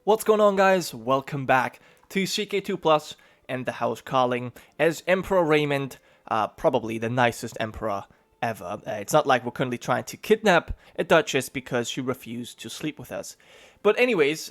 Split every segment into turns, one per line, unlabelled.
What's going on, guys? Welcome back to CK2 Plus and the House Karling as Emperor Raymond, probably the nicest emperor ever. It's not like we're currently trying to kidnap a duchess because she refused to sleep with us. But anyways,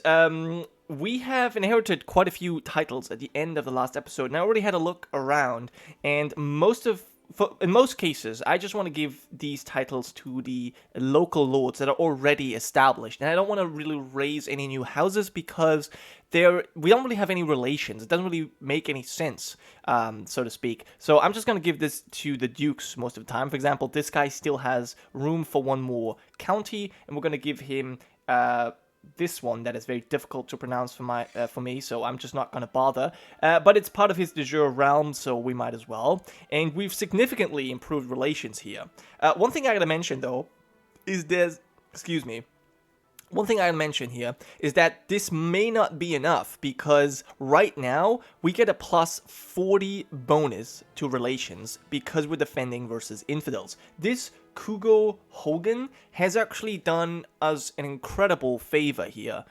we have inherited quite a few titles at the end of the last episode, and I already had a look around, and in most cases, I just want to give these titles to the local lords that are already established, and I don't want to really raise any new houses because we don't really have any relations. It doesn't really make any sense, so to speak. So I'm just going to give this to the dukes most of the time. For example, this guy still has room for one more county, and we're going to give him this one that is very difficult to pronounce for me, so I'm just not going to bother. But it's part of his de jure realm, so we might as well. And we've significantly improved relations here. One thing I gotta mention, though, is One thing I'll mention here is that this may not be enough because right now we get a plus 40 bonus to relations because we're defending versus infidels. This Kugo Hogan has actually done us an incredible favor here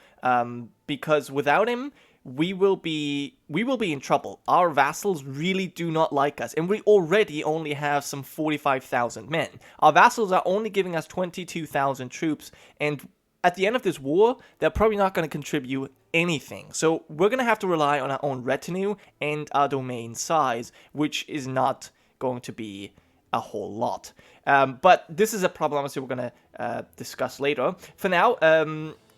because without him, we will be in trouble. Our vassals really do not like us, and we already only have some 45,000 men. Our vassals are only giving us 22,000 troops, and at the end of this war, they're probably not going to contribute anything. So we're going to have to rely on our own retinue and our domain size, which is not going to be a whole lot. But this is a problem obviously we're going to discuss later. For now,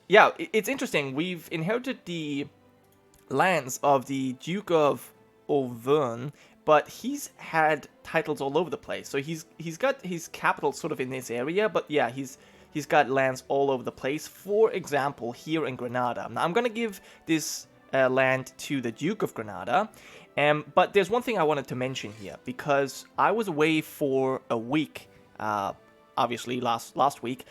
it's interesting. We've inherited the lands of the Duke of Auvergne, but he's had titles all over the place. So he's got his capital sort of in this area, but yeah, he's got lands all over the place. For example, here in Granada. Now, I'm going to give this land to the Duke of Granada. But there's one thing I wanted to mention here, because I was away for a week, obviously last week,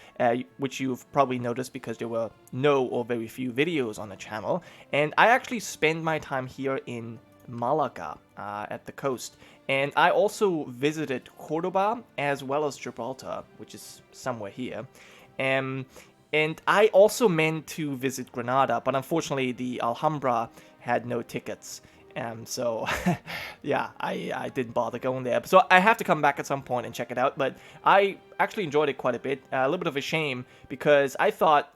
which you've probably noticed because there were no or very few videos on the channel. And I actually spent my time here in Malaga at the coast. And I also visited Cordoba as well as Gibraltar, which is somewhere here. And I also meant to visit Granada, but unfortunately the Alhambra had no tickets. So, yeah, I didn't bother going there. So I have to come back at some point and check it out. But I actually enjoyed it quite a bit. A little bit of a shame because I thought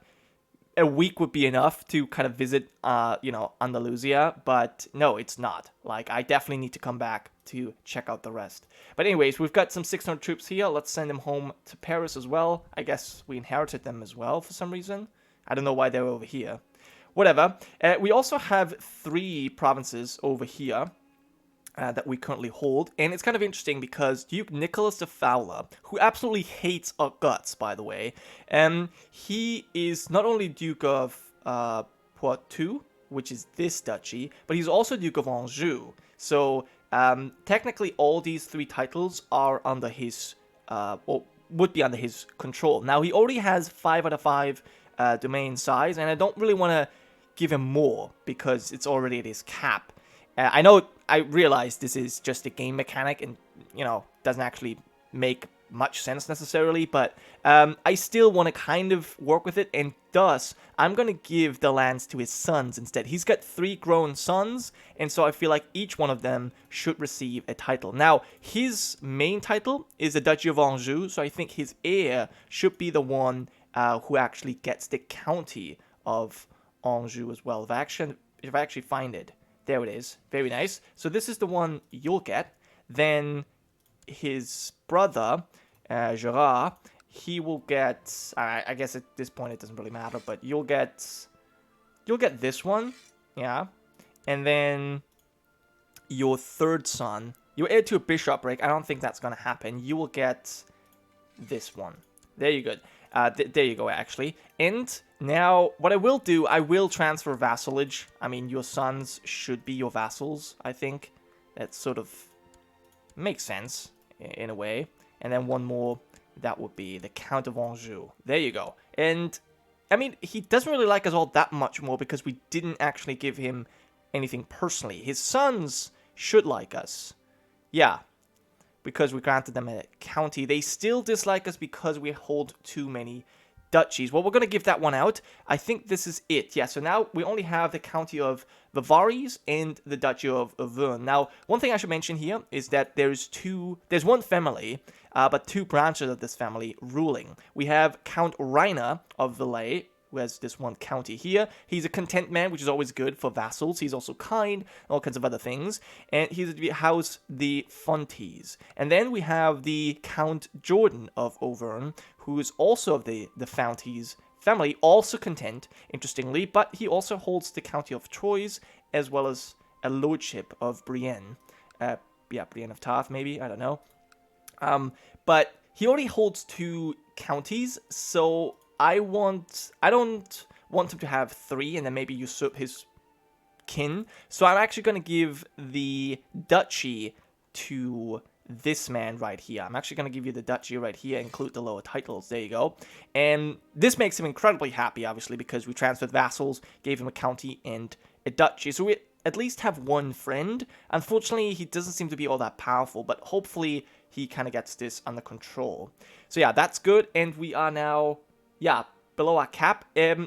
a week would be enough to kind of visit, Andalusia, but no, it's not. Like, I definitely need to come back to check out the rest. But anyways, we've got some 600 troops here. Let's send them home to Paris as well. I guess we inherited them as well for some reason. I don't know why they're over here. Whatever. We also have 3 provinces over here that we currently hold. And it's kind of interesting because Duke Nicholas the Fowler, who absolutely hates our guts, by the way, he is not only Duke of Poitou, which is this duchy, but he's also Duke of Anjou. So technically all these 3 titles are under his, or would be under his control. Now, he already has 5 out of 5 domain size, and I don't really want to give him more because it's already at his cap. I realize this is just a game mechanic and, doesn't actually make much sense necessarily, but I still want to kind of work with it, and thus, I'm going to give the lands to his sons instead. He's got 3 grown sons, and so I feel like each one of them should receive a title. Now, his main title is the Duchy of Anjou, so I think his heir should be the one who actually gets the county of Anjou as well. If I actually find it. There it is. Very nice. So this is the one you'll get. Then his brother, Gerard, he will get... I guess at this point it doesn't really matter, but you'll get this one. Yeah. And then your third son, you're heir to a bishopric. I don't think that's going to happen. You will get this one. There you go. There you go, actually. And now, what I will do, I will transfer vassalage. I mean, your sons should be your vassals, I think. That sort of makes sense, in a way. And then one more, that would be the Count of Anjou. There you go. And, I mean, he doesn't really like us all that much more because we didn't actually give him anything personally. His sons should like us. Yeah. Because we granted them a county. They still dislike us because we hold too many duchies. Well, we're going to give that one out. I think this is it. Yeah, so now we only have the county of Vivares and the duchy of Auvergne. Now, one thing I should mention here is that there's one family, but two branches of this family ruling. We have Count Rainer of Valais, who has this one county here. He's a content man, which is always good for vassals. He's also kind, all kinds of other things. And he's the house the Fontes. And then we have the Count Jordan of Auvergne, who is also of the Fontes family, also content, interestingly, but he also holds the county of Troyes, as well as a lordship of Brienne. Brienne of Tarth, maybe, I don't know. But he already holds 2 counties, so I don't want him to have 3 and then maybe usurp his kin. So I'm actually going to give the duchy to this man right here. I'm actually going to give you the duchy right here, include the lower titles. There you go. And this makes him incredibly happy, obviously, because we transferred vassals, gave him a county and a duchy. So we at least have one friend. Unfortunately, he doesn't seem to be all that powerful, but hopefully he kind of gets this under control. So yeah, that's good. And we are now, yeah, below our cap.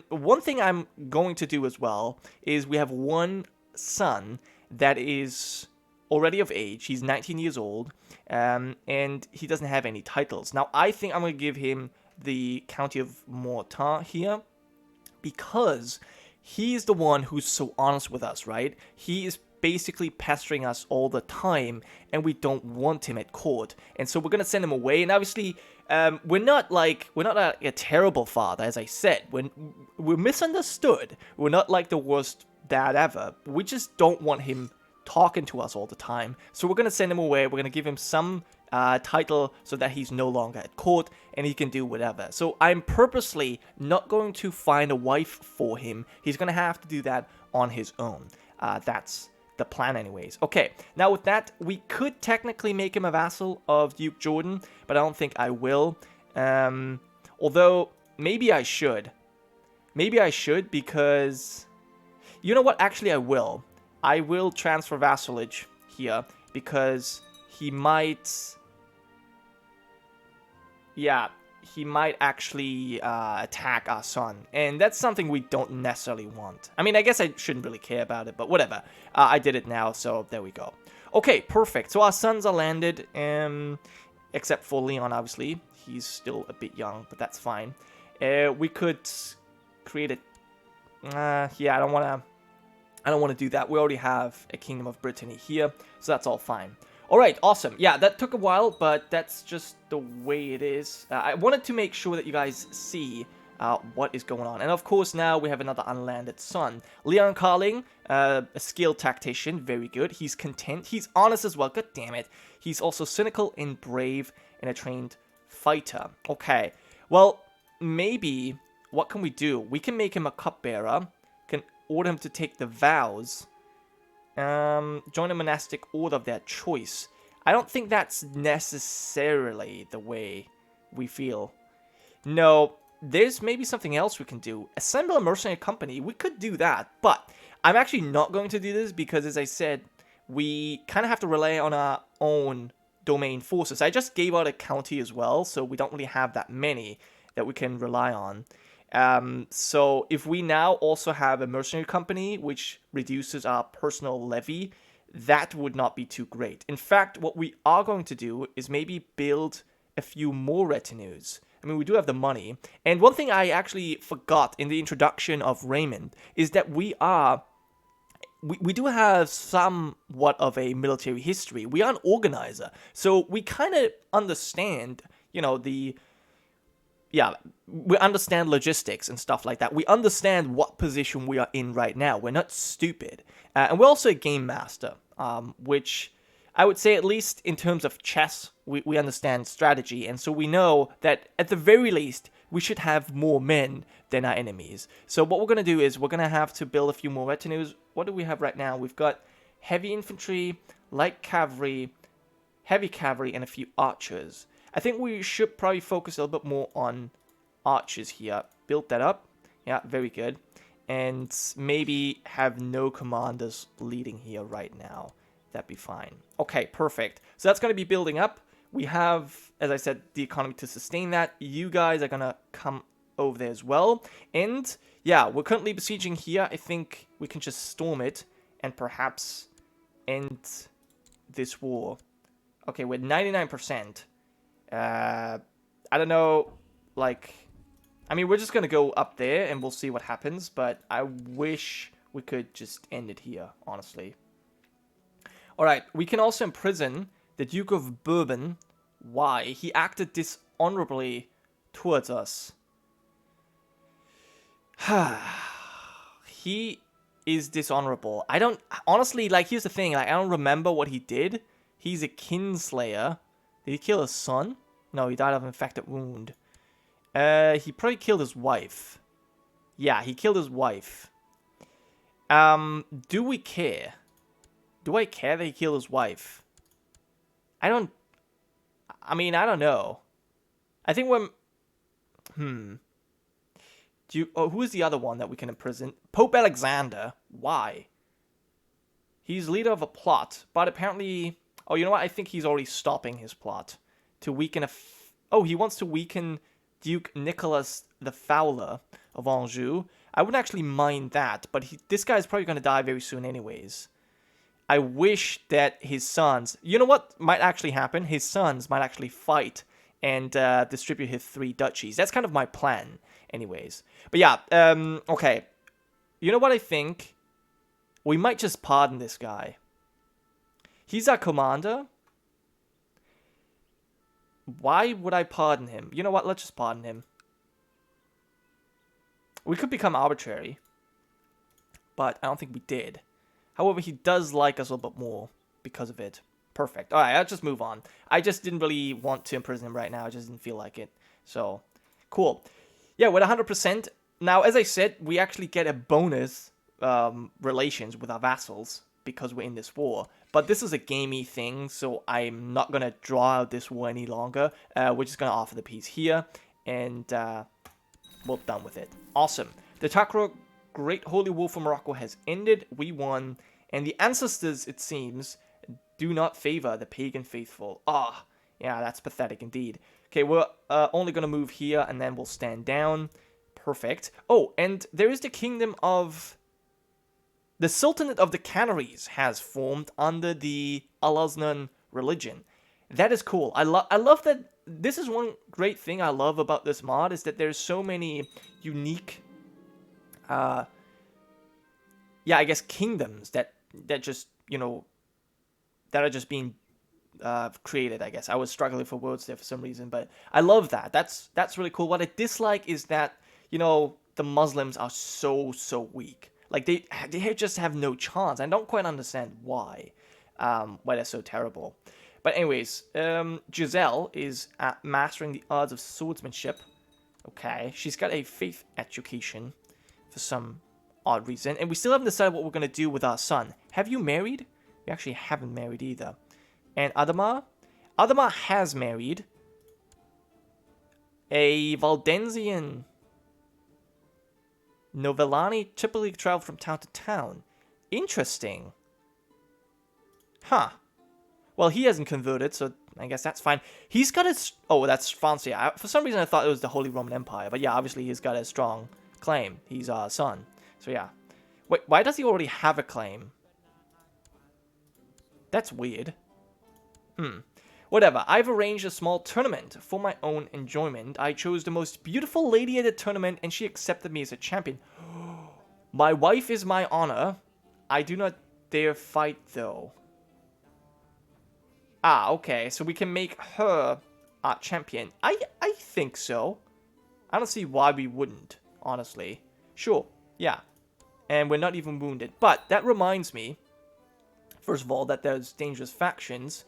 One thing I'm going to do as well is we have one son that is already of age. He's 19 years old, and he doesn't have any titles. Now, I think I'm going to give him the county of Mortain here, because he's the one who's so honest with us, right? He is basically pestering us all the time, and we don't want him at court. And so we're going to send him away, and obviously, we're not a terrible father, as I said. We're misunderstood. We're not like the worst dad ever. We just don't want him talking to us all the time. So we're going to send him away. We're going to give him some title so that he's no longer at court and he can do whatever. So I'm purposely not going to find a wife for him. He's going to have to do that on his own. That's the plan anyways. Okay, now with that, we could technically make him a vassal of Duke Jordan, but I don't think I will. Although, maybe I should. Maybe I should, because... You know what? Actually, I will. I will transfer vassalage here, because he might... Yeah, he might actually attack our son. And that's something we don't necessarily want. I mean, I guess I shouldn't really care about it, but whatever. I did it now, so there we go. Okay, perfect. So our sons are landed, except for Leon, obviously. He's still a bit young, but that's fine. We could create a... yeah, I don't want to do that. We already have a Kingdom of Brittany here, so that's all fine. Alright, awesome. Yeah, that took a while, but that's just the way it is. I wanted to make sure that you guys see what is going on. And of course, now we have another unlanded son. Leon Karling, a skilled tactician, very good. He's content. He's honest as well. God damn it. He's also cynical and brave and a trained fighter. Okay, well, maybe, what can we do? We can make him a cupbearer. Can order him to take the vows. Join a monastic order of their choice. I don't think that's necessarily the way we feel. No, there's maybe something else we can do. Assemble a mercenary company. We could do that, but I'm actually not going to do this because, as I said, we kind of have to rely on our own domain forces. I just gave out a county as well, so we don't really have that many that we can rely on. So if we now also have a mercenary company, which reduces our personal levy, that would not be too great. In fact, what we are going to do is maybe build a few more retinues. I mean, we do have the money. And one thing I actually forgot in the introduction of Raymond is that we do have somewhat of a military history. We are an organizer. So we kind of understand, you know, we understand logistics and stuff like that. We understand what position we are in right now. We're not stupid. And we're also a game master, which I would say, at least in terms of chess, we understand strategy. And so we know that at the very least, we should have more men than our enemies. So what we're going to do is we're going to have to build a few more retinues. What do we have right now? We've got heavy infantry, light cavalry, heavy cavalry, and a few archers. I think we should probably focus a little bit more on archers here. Build that up. Yeah, very good. And maybe have no commanders leading here right now. That'd be fine. Okay, perfect. So that's going to be building up. We have, as I said, the economy to sustain that. You guys are going to come over there as well. And yeah, we're currently besieging here. I think we can just storm it and perhaps end this war. Okay, we're 99%. I don't know, like... I mean, we're just going to go up there and we'll see what happens, but I wish we could just end it here, honestly. Alright, we can also imprison the Duke of Bourbon. Why? He acted dishonorably towards us. He is dishonorable. I don't... Honestly, like, here's the thing. Like, I don't remember what he did. He's a kinslayer. Did he kill his son? No, he died of an infected wound. He probably killed his wife. Yeah, he killed his wife. Do we care? Do I care that he killed his wife? I don't know. I think we're... who is the other one that we can imprison? Pope Alexander. Why? He's leader of a plot, but apparently... Oh, you know what? I think he's already stopping his plot. To weaken oh, he wants to weaken Duke Nicholas the Fowler of Anjou. I wouldn't actually mind that, but this guy's probably going to die very soon anyways. I wish that his sons... You know what might actually happen? His sons might actually fight and distribute his 3 duchies. That's kind of my plan anyways. But yeah, okay. You know what I think? We might just pardon this guy. He's our commander. Why would I pardon him? You know what? Let's just pardon him. We could become arbitrary. But I don't think we did. However, he does like us a little bit more because of it. Perfect. Alright, I'll just move on. I just didn't really want to imprison him right now. I just didn't feel like it. So, cool. Yeah, with 100%. Now, as I said, we actually get a bonus relations with our vassals because we're in this war. But this is a gamey thing, so I'm not going to draw out this war any longer. We're just going to offer the peace here, and we're done with it. Awesome. The Takra Great Holy War for Morocco has ended. We won, and the ancestors, it seems, do not favor the pagan faithful. Ah, yeah, that's pathetic indeed. Okay, we're only going to move here, and then we'll stand down. Perfect. Oh, and there is the kingdom of... The Sultanate of the Canaries has formed under the Al-Aznan religion. That is cool. I love that. This is one great thing I love about this mod, is that there's so many unique, I guess kingdoms that just, you know, that are just being created, I guess. I was struggling for words there for some reason, but I love that. That's really cool. What I dislike is that, you know, the Muslims are so weak. Like, they just have no chance. I don't quite understand why they're so terrible. But anyways, Giselle is mastering the arts of swordsmanship. Okay, she's got a faith education for some odd reason. And we still haven't decided what we're going to do with our son. Have you married? We actually haven't married either. And Adama? Adama has married a Valdensian... Novellani typically travel from town to town. Interesting. Huh. Well, he hasn't converted, so I guess that's fine. He's got his... Oh, that's fancy. For some reason, I thought it was the Holy Roman Empire. But yeah, obviously, he's got a strong claim. He's our son. So yeah. Wait, why does he already have a claim? That's weird. Whatever, I've arranged a small tournament for my own enjoyment. I chose the most beautiful lady at the tournament, and she accepted me as a champion. My wife is my honor. I do not dare fight, though. Ah, okay, so we can make her our champion. I think so. I don't see why we wouldn't, honestly. Sure, yeah. And we're not even wounded. But that reminds me, first of all, that there's dangerous factions.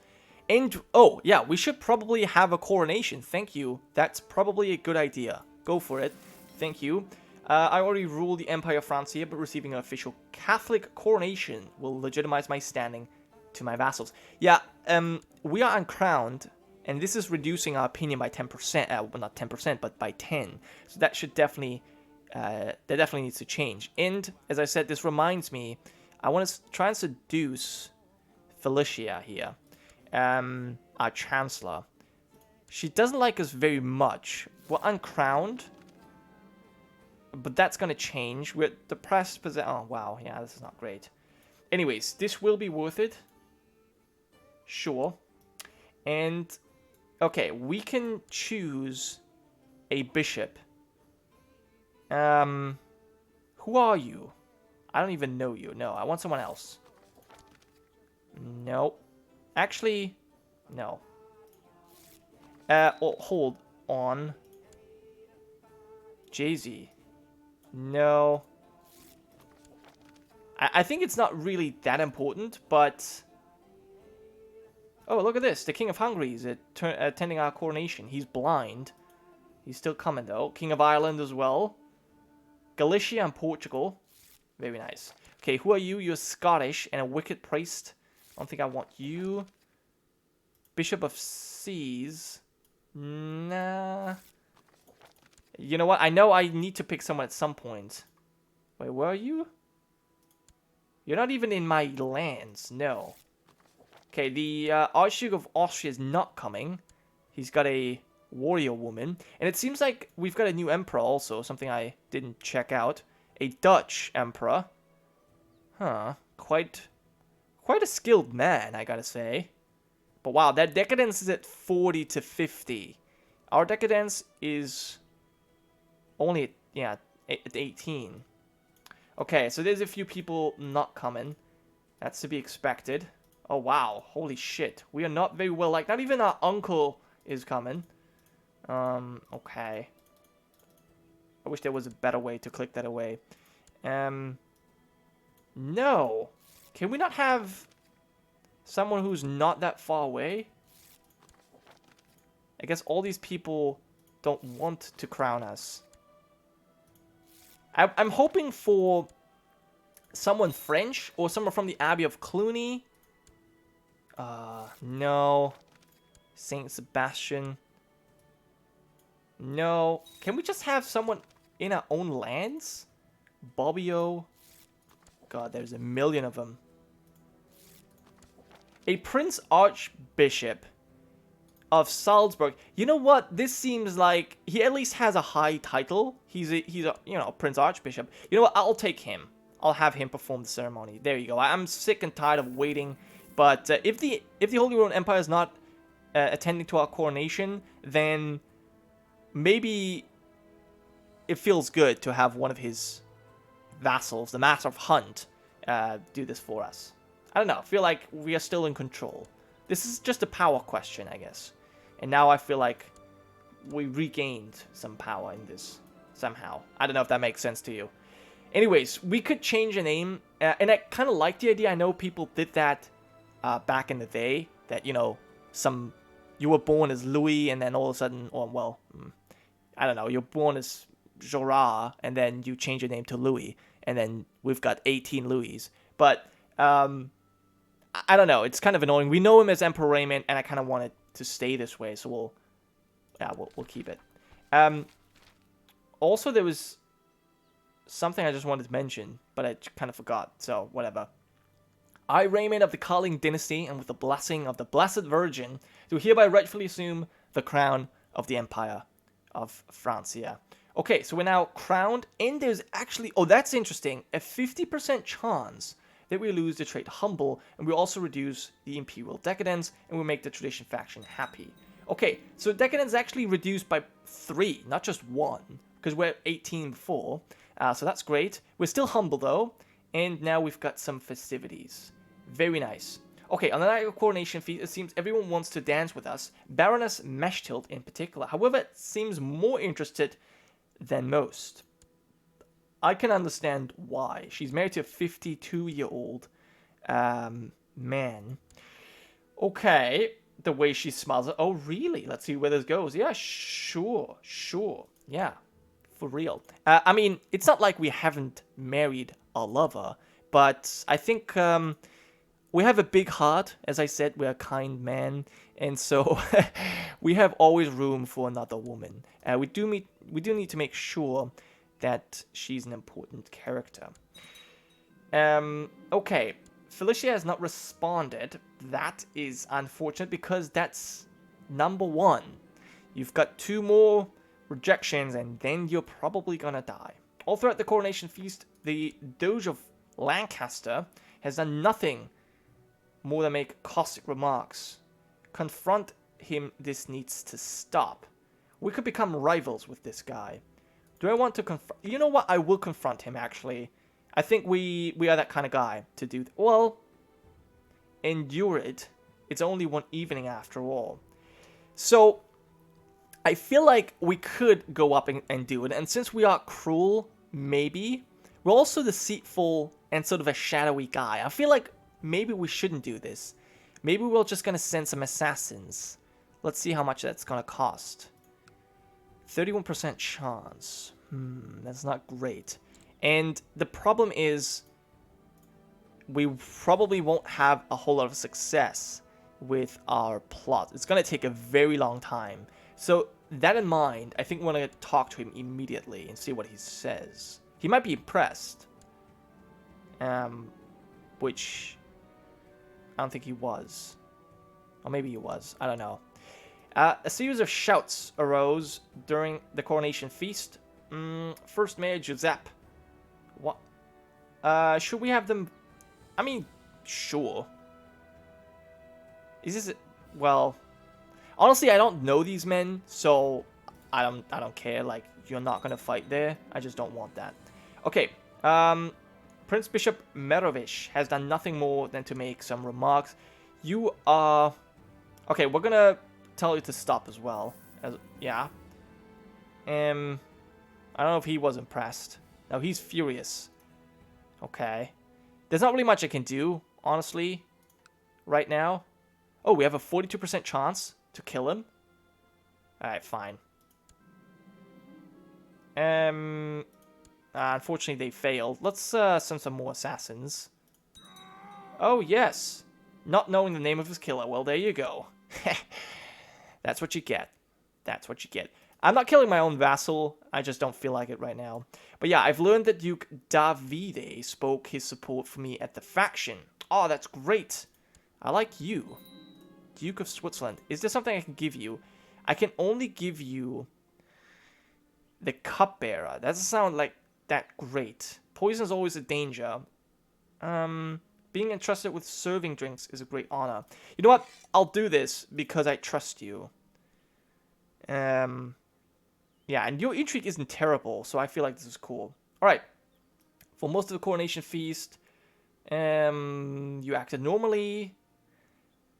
And, oh, yeah, we should probably have a coronation. Thank you. That's probably a good idea. Go for it. Thank you. I already rule the Empire of France here, but receiving an official Catholic coronation will legitimize my standing to my vassals. Yeah, we are uncrowned, and this is reducing our opinion by 10%. Well, not 10%, but by 10. So that should definitely, that definitely needs to change. And, as I said, this reminds me, I want to try and seduce Felicia here. Our Chancellor. She doesn't like us very much. We're uncrowned. But that's gonna change with the press possession. Oh, wow. Yeah, this is not great. Anyways, this will be worth it. Sure. And, okay, we can choose a bishop. Who are you? I don't even know you. No, I want someone else. No. Actually, no. Oh, hold on. Jay-Z. No. I think it's not really that important, but... Oh, look at this. The King of Hungary is attending our coronation. He's blind. He's still coming, though. King of Ireland as well. Galicia and Portugal. Very nice. Okay, who are you? You're Scottish and a wicked priest. I don't think I want you. Bishop of Seas. Nah. You know what? I know I need to pick someone at some point. Wait, where are you? You're not even in my lands. No. Okay, the Archduke of Austria is not coming. He's got a warrior woman. And it seems like we've got a new emperor also. Something I didn't check out. A Dutch emperor. Huh. Quite a skilled man, I gotta say. But wow, that decadence is at 40 to 50. Our decadence is only at, yeah, at 18. Okay, so there's a few people not coming. That's to be expected. Oh, wow. Holy shit. We are not very well liked. Not even our uncle is coming. Okay. I wish there was a better way to click that away. No. Can we not have someone who's not that far away? I guess all these people don't want to crown us. I'm hoping for someone French or someone from the Abbey of Cluny. No. Saint Sebastian. No. Can we just have someone in our own lands? Bobbio. God, there's a million of them. A Prince Archbishop of Salzburg. You know what? This seems like he at least has a high title. He's a you know, Prince Archbishop. You know what? I'll take him. I'll have him perform the ceremony. There you go. I'm sick and tired of waiting. But if the Holy Roman Empire is not attending to our coronation, then maybe it feels good to have one of his vassals, the Master of Hunt, do this for us. I don't know. I feel like we are still in control. This is just a power question, I guess. And now I feel like we regained some power in this somehow. I don't know if that makes sense to you. Anyways, we could change the name. And I kind of like the idea. I know people did that back in the day. That, you know, you were born as Louis and then all of a sudden, or well, I don't know, you're born as Jorah and then you change your name to Louis. And then we've got 18 Louis. But I don't know. It's kind of annoying. We know him as Emperor Raymond, and I kind of want it to stay this way, so we'll keep it. Also, there was something I just wanted to mention, but I kind of forgot, so whatever. I, Raymond of the Karling dynasty, and with the blessing of the Blessed Virgin, do hereby rightfully assume the crown of the Empire of Francia. Okay, so we're now crowned, and there's actually, oh, that's interesting, a 50% chance that we lose the trait humble, and we also reduce the imperial decadence, and we make the tradition faction happy. Okay, so decadence is actually reduced by 3, not just 1, because we're 18 before, so that's great. We're still humble though, and now we've got some festivities. Very nice. Okay, on the night of coronation feast, it seems everyone wants to dance with us, Baroness Meshtilt in particular. However, it seems more interested than most. I can understand why. She's married to a 52-year-old man. Okay, the way she smiles. Oh, really? Let's see where this goes. Yeah, sure. Yeah, for real. I mean, it's not like we haven't married a lover, but I think we have a big heart. As I said, we're a kind man, and so we have always room for another woman. We do need to make sure that she's an important character. Okay, Felicia has not responded. That is unfortunate because that's number 1. You've got 2 more rejections and then you're probably gonna die. All throughout the coronation feast, the Doge of Lancaster has done nothing more than make caustic remarks. Confront him, this needs to stop. We could become rivals with this guy. Do I want to confront? You know what? I will confront him, actually. I think we are that kind of guy to do. Well, endure it. It's only one evening after all. So, I feel like we could go up and do it. And since we are cruel, maybe. We're also deceitful and sort of a shadowy guy. I feel like maybe we shouldn't do this. Maybe we're just going to send some assassins. Let's see how much that's going to cost. 31% chance. That's not great. And the problem is, we probably won't have a whole lot of success with our plot. It's going to take a very long time. So, that in mind, I think we're going to talk to him immediately and see what he says. He might be impressed. Which I don't think he was. Or maybe he was. I don't know. A series of shouts arose during the coronation feast. First Mayor Giuseppe. What? Should we have them... I mean, sure. Is this... Well... Honestly, I don't know these men, so I don't care. Like, you're not gonna fight there. I just don't want that. Okay. Prince Bishop Merovich has done nothing more than to make some remarks. You are... Okay, we're gonna tell you to stop as well. Yeah. I don't know if he was impressed. No, he's furious. Okay. There's not really much I can do, honestly, right now. Oh, we have a 42% chance to kill him. Alright, fine. Unfortunately, they failed. Let's send some more assassins. Oh, yes. Not knowing the name of his killer. Well, there you go. That's what you get. That's what you get. I'm not killing my own vassal. I just don't feel like it right now. But yeah, I've learned that Duke Davide spoke his support for me at the faction. Oh, that's great. I like you. Duke of Switzerland. Is there something I can give you? I can only give you the cupbearer. That doesn't sound like that great. Poison is always a danger. Being entrusted with serving drinks is a great honor. You know what? I'll do this because I trust you. Yeah, and your intrigue isn't terrible, so I feel like this is cool. Alright. For most of the coronation feast, you acted normally.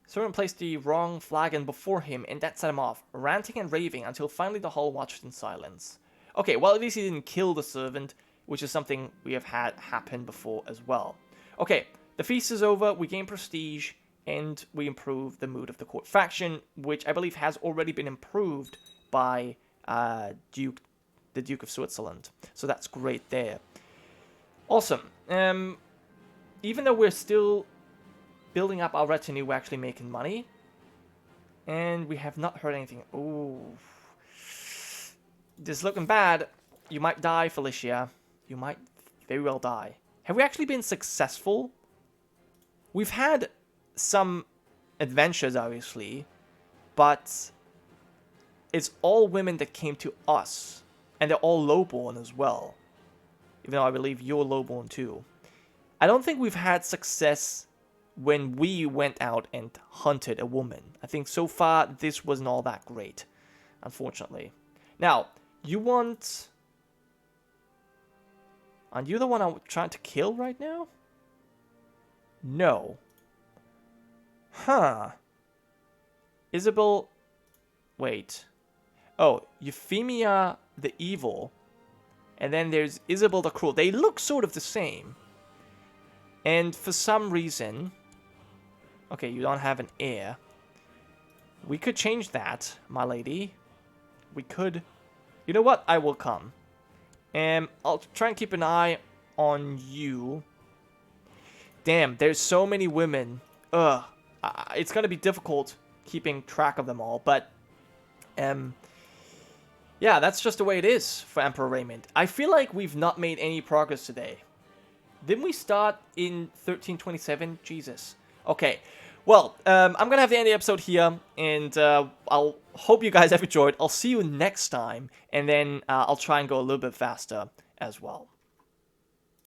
Servant placed the wrong flagon before him, and that set him off, ranting and raving until finally the hall watched in silence. Okay, well, at least he didn't kill the servant, which is something we have had happen before as well. Okay, the feast is over, we gain prestige, and we improve the mood of the court faction, which I believe has already been improved by the Duke of Switzerland. So that's great there. Awesome. Even though we're still building up our retinue, we're actually making money. And we have not heard anything. Ooh. This is looking bad. You might die, Felicia. You might very well die. Have we actually been successful? We've had some adventures, obviously. But it's all women that came to us. And they're all lowborn as well. Even though I believe you're lowborn too. I don't think we've had success when we went out and hunted a woman. I think so far this wasn't all that great, unfortunately. Now, you want... Aren't you the one I'm trying to kill right now? No. Huh. Isabel... Wait. Oh, Euphemia the Evil. And then there's Isabel the Cruel. They look sort of the same. And for some reason... Okay, you don't have an heir. We could change that, my lady. We could... You know what? I will come. And I'll try and keep an eye on you. Damn, there's so many women. Ugh. It's going to be difficult keeping track of them all, but... yeah, that's just the way it is for Emperor Raymond. I feel like we've not made any progress today. Didn't we start in 1327? Jesus. Okay. Well, I'm going to have to end the episode here, and I'll hope you guys have enjoyed. I'll see you next time, and then I'll try and go a little bit faster as well.